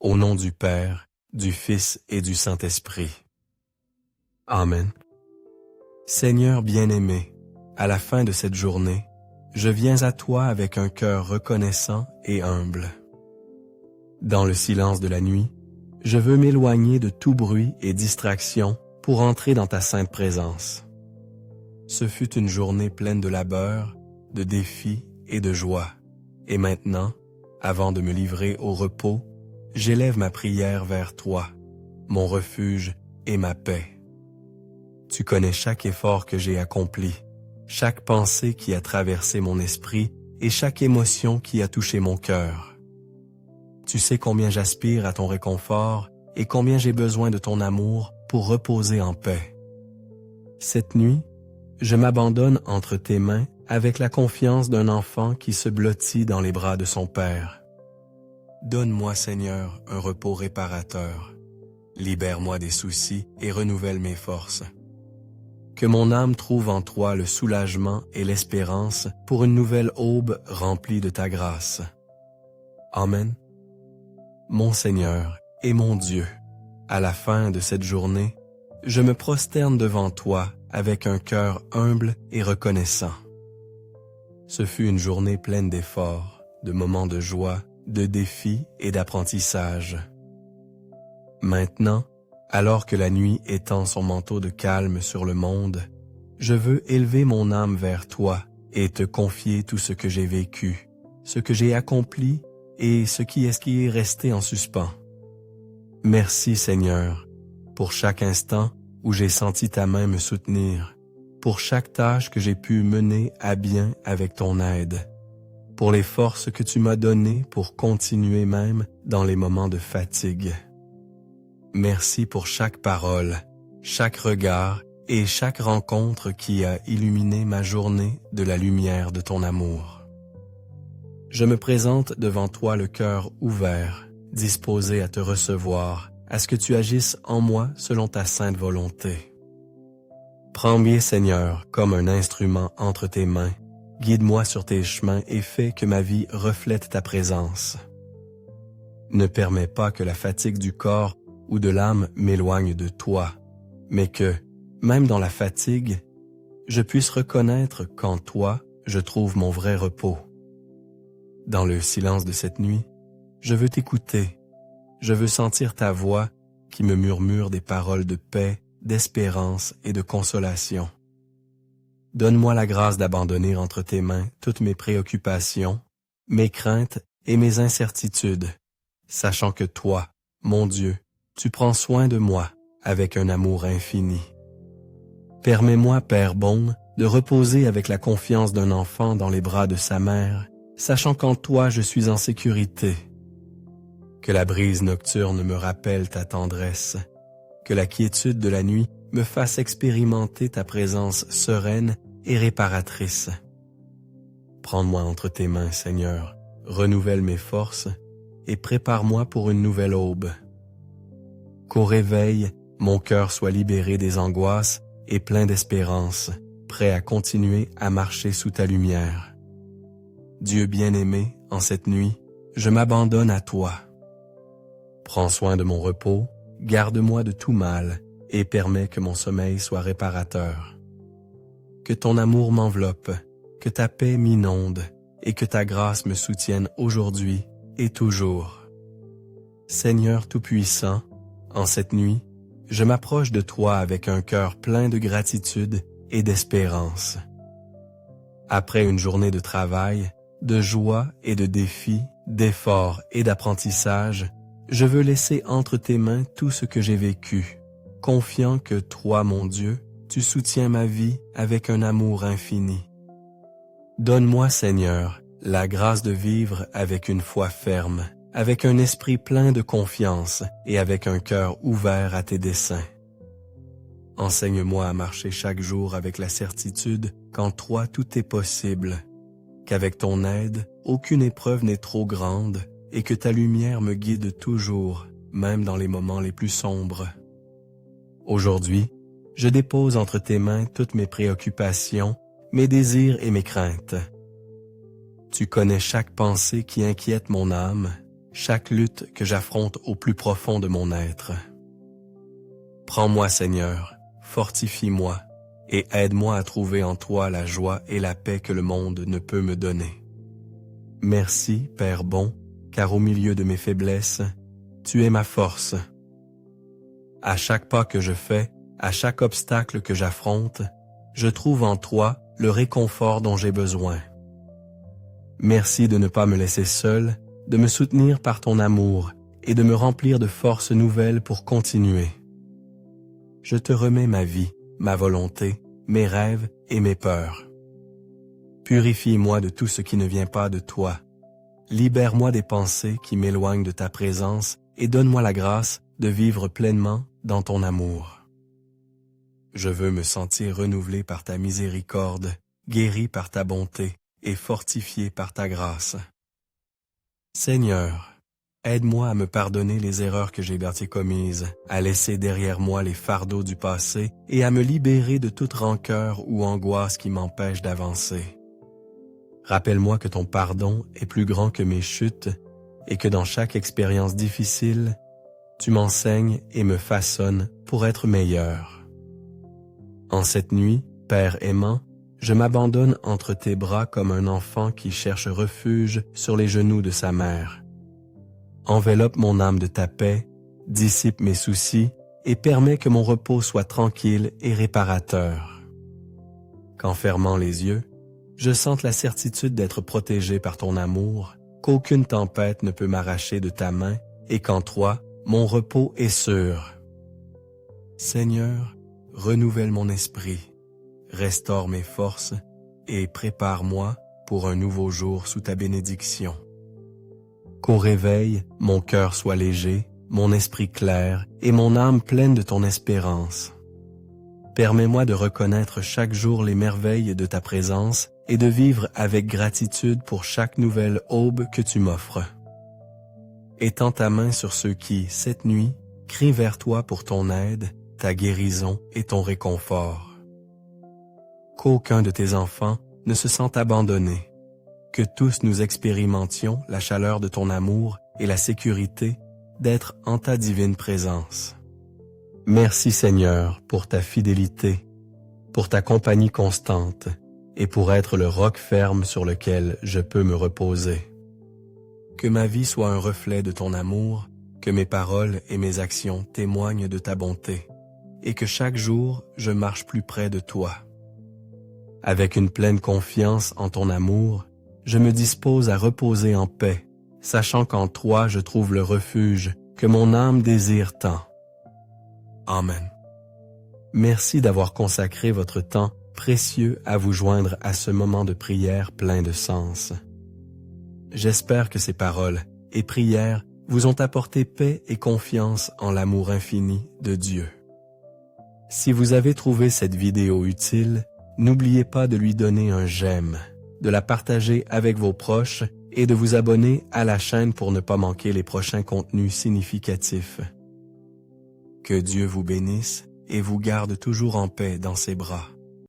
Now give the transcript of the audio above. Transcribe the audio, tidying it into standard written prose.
Au nom du Père, du Fils et du Saint-Esprit. Amen. Seigneur bien-aimé, à la fin de cette journée, je viens à toi avec un cœur reconnaissant et humble. Dans le silence de la nuit, je veux m'éloigner de tout bruit et distraction pour entrer dans ta sainte présence. Ce fut une journée pleine de labeur, de défis et de joie. Et maintenant, avant de me livrer au repos, j'élève ma prière vers toi, mon refuge et ma paix. Tu connais chaque effort que j'ai accompli, chaque pensée qui a traversé mon esprit et chaque émotion qui a touché mon cœur. Tu sais combien j'aspire à ton réconfort et combien j'ai besoin de ton amour pour reposer en paix. Cette nuit, je m'abandonne entre tes mains avec la confiance d'un enfant qui se blottit dans les bras de son père. Donne-moi, Seigneur, un repos réparateur. Libère-moi des soucis et renouvelle mes forces. Que mon âme trouve en toi le soulagement et l'espérance pour une nouvelle aube remplie de ta grâce. Amen. Mon Seigneur et mon Dieu, à la fin de cette journée, je me prosterne devant toi avec un cœur humble et reconnaissant. Ce fut une journée pleine d'efforts, de moments de joie, de défis et d'apprentissage. Maintenant, alors que la nuit étend son manteau de calme sur le monde, je veux élever mon âme vers toi et te confier tout ce que j'ai vécu, ce que j'ai accompli et ce qui est resté en suspens. Merci Seigneur, pour chaque instant où j'ai senti ta main me soutenir, pour chaque tâche que j'ai pu mener à bien avec ton aide, pour les forces que tu m'as données pour continuer même dans les moments de fatigue. Merci pour chaque parole, chaque regard et chaque rencontre qui a illuminé ma journée de la lumière de ton amour. Je me présente devant toi le cœur ouvert, disposé à te recevoir, à ce que tu agisses en moi selon ta sainte volonté. Prends bien, Seigneur, comme un instrument entre tes mains, guide-moi sur tes chemins et fais que ma vie reflète ta présence. Ne permets pas que la fatigue du corps ou de l'âme m'éloigne de toi, mais que, même dans la fatigue, je puisse reconnaître qu'en toi, je trouve mon vrai repos. Dans le silence de cette nuit, je veux t'écouter, je veux sentir ta voix qui me murmure des paroles de paix, d'espérance et de consolation. Donne-moi la grâce d'abandonner entre tes mains toutes mes préoccupations, mes craintes et mes incertitudes, sachant que toi, mon Dieu, tu prends soin de moi avec un amour infini. Permets-moi, Père bon, de reposer avec la confiance d'un enfant dans les bras de sa mère, sachant qu'en toi je suis en sécurité. Que la brise nocturne me rappelle ta tendresse, que la quiétude de la nuit me fasse expérimenter ta présence sereine et réparatrice. Prends-moi entre tes mains, Seigneur, renouvelle mes forces et prépare-moi pour une nouvelle aube. Qu'au réveil, mon cœur soit libéré des angoisses et plein d'espérance, prêt à continuer à marcher sous ta lumière. Dieu bien-aimé, en cette nuit, je m'abandonne à toi. Prends soin de mon repos, garde-moi de tout mal et permets que mon sommeil soit réparateur. Que ton amour m'enveloppe, que ta paix m'inonde et que ta grâce me soutienne aujourd'hui et toujours. Seigneur Tout-Puissant, en cette nuit, je m'approche de toi avec un cœur plein de gratitude et d'espérance. Après une journée de travail, de joie et de défis, d'efforts et d'apprentissage, je veux laisser entre tes mains tout ce que j'ai vécu, confiant que toi, mon Dieu, tu soutiens ma vie avec un amour infini. Donne-moi, Seigneur, la grâce de vivre avec une foi ferme, avec un esprit plein de confiance et avec un cœur ouvert à tes desseins. Enseigne-moi à marcher chaque jour avec la certitude qu'en toi tout est possible, qu'avec ton aide, aucune épreuve n'est trop grande et que ta lumière me guide toujours, même dans les moments les plus sombres. Aujourd'hui, je dépose entre tes mains toutes mes préoccupations, mes désirs et mes craintes. Tu connais chaque pensée qui inquiète mon âme, chaque lutte que j'affronte au plus profond de mon être. Prends-moi, Seigneur, fortifie-moi et aide-moi à trouver en toi la joie et la paix que le monde ne peut me donner. Merci, Père bon, car au milieu de mes faiblesses, tu es ma force. À chaque pas que je fais, à chaque obstacle que j'affronte, je trouve en toi le réconfort dont j'ai besoin. Merci de ne pas me laisser seul, de me soutenir par ton amour et de me remplir de forces nouvelles pour continuer. Je te remets ma vie, ma volonté, mes rêves et mes peurs. Purifie-moi de tout ce qui ne vient pas de toi. Libère-moi des pensées qui m'éloignent de ta présence et donne-moi la grâce de vivre pleinement dans ton amour. Je veux me sentir renouvelé par ta miséricorde, guéri par ta bonté et fortifié par ta grâce. Seigneur, aide-moi à me pardonner les erreurs que j'ai commises, à laisser derrière moi les fardeaux du passé et à me libérer de toute rancœur ou angoisse qui m'empêche d'avancer. Rappelle-moi que ton pardon est plus grand que mes chutes et que dans chaque expérience difficile, tu m'enseignes et me façonnes pour être meilleur. En cette nuit, Père aimant, je m'abandonne entre tes bras comme un enfant qui cherche refuge sur les genoux de sa mère. Enveloppe mon âme de ta paix, dissipe mes soucis et permets que mon repos soit tranquille et réparateur. Qu'en fermant les yeux, je sente la certitude d'être protégé par ton amour, qu'aucune tempête ne peut m'arracher de ta main et qu'en toi, mon repos est sûr. Seigneur, renouvelle mon esprit, restaure mes forces et prépare-moi pour un nouveau jour sous ta bénédiction. Qu'au réveil, mon cœur soit léger, mon esprit clair et mon âme pleine de ton espérance. Permets-moi de reconnaître chaque jour les merveilles de ta présence et de vivre avec gratitude pour chaque nouvelle aube que tu m'offres. Étends ta main sur ceux qui, cette nuit, crient vers toi pour ton aide, ta guérison et ton réconfort. Qu'aucun de tes enfants ne se sente abandonné, que tous nous expérimentions la chaleur de ton amour et la sécurité d'être en ta divine présence. Merci Seigneur pour ta fidélité, pour ta compagnie constante et pour être le roc ferme sur lequel je peux me reposer. Que ma vie soit un reflet de ton amour, que mes paroles et mes actions témoignent de ta bonté, et que chaque jour je marche plus près de toi. Avec une pleine confiance en ton amour, je me dispose à reposer en paix, sachant qu'en toi je trouve le refuge que mon âme désire tant. Amen. Merci d'avoir consacré votre temps précieux à vous joindre à ce moment de prière plein de sens. J'espère que ces paroles et prières vous ont apporté paix et confiance en l'amour infini de Dieu. Si vous avez trouvé cette vidéo utile, n'oubliez pas de lui donner un j'aime, de la partager avec vos proches et de vous abonner à la chaîne pour ne pas manquer les prochains contenus significatifs. Que Dieu vous bénisse et vous garde toujours en paix dans ses bras.